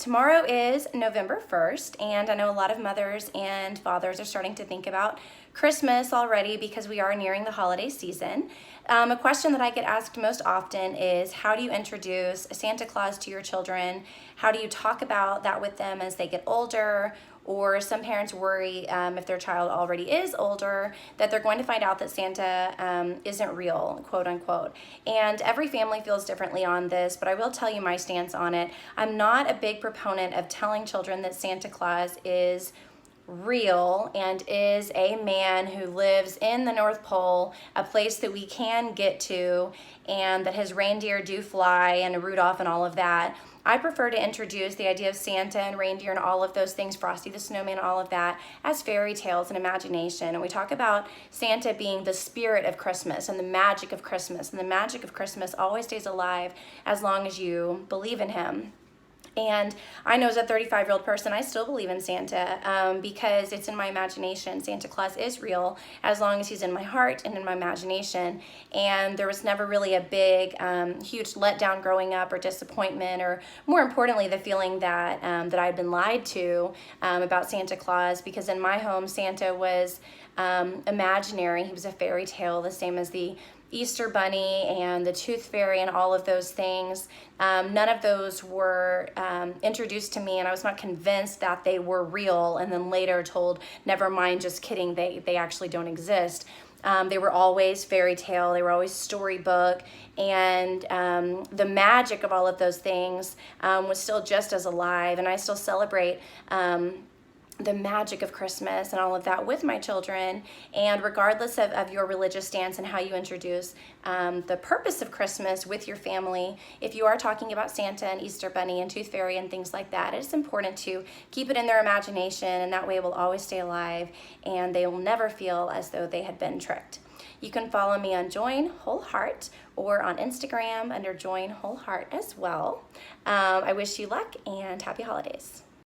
Tomorrow is November 1st, and I know a lot of mothers and fathers are starting to think about Christmas already because we are nearing the holiday season. A question that I get asked most often is, how do you introduce Santa Claus to your children? How do you talk about that with them as they get older? Or some parents worry if their child already is older that they're going to find out that Santa isn't real, quote unquote. And every family feels differently on this, but I will tell you my stance on it. I'm not a big proponent of telling children that Santa Claus is real and is a man who lives in the North Pole, a place that we can get to, and that his reindeer do fly and Rudolph and all of that. I prefer to introduce the idea of Santa and reindeer and all of those things, Frosty the Snowman, all of that, as fairy tales and imagination. And we talk about Santa being the spirit of Christmas and the magic of Christmas. And the magic of Christmas always stays alive as long as you believe in him. And I know as a 35-year-old person, I still believe in Santa because it's in my imagination. Santa Claus is real as long as he's in my heart and in my imagination. And there was never really a big, huge letdown growing up or disappointment, or more importantly, the feeling that that I'd been lied to about Santa Claus, because in my home, Santa was imaginary. He was a fairy tale, the same as the Easter Bunny and the Tooth Fairy and all of those things. None of those were introduced to me, and I was not convinced that they were real, and then later told, never mind, just kidding, they actually don't exist. They were always fairy tale, they were always storybook, and the magic of all of those things was still just as alive, and I still celebrate the magic of Christmas and all of that with my children. And regardless of your religious stance and how you introduce the purpose of Christmas with your family, if you are talking about Santa and Easter Bunny and Tooth Fairy and things like that, it's important to keep it in their imagination, and that way it will always stay alive and they will never feel as though they had been tricked. You can follow me on Join Whole Heart or on Instagram under Join Whole Heart as well. I wish you luck and happy holidays.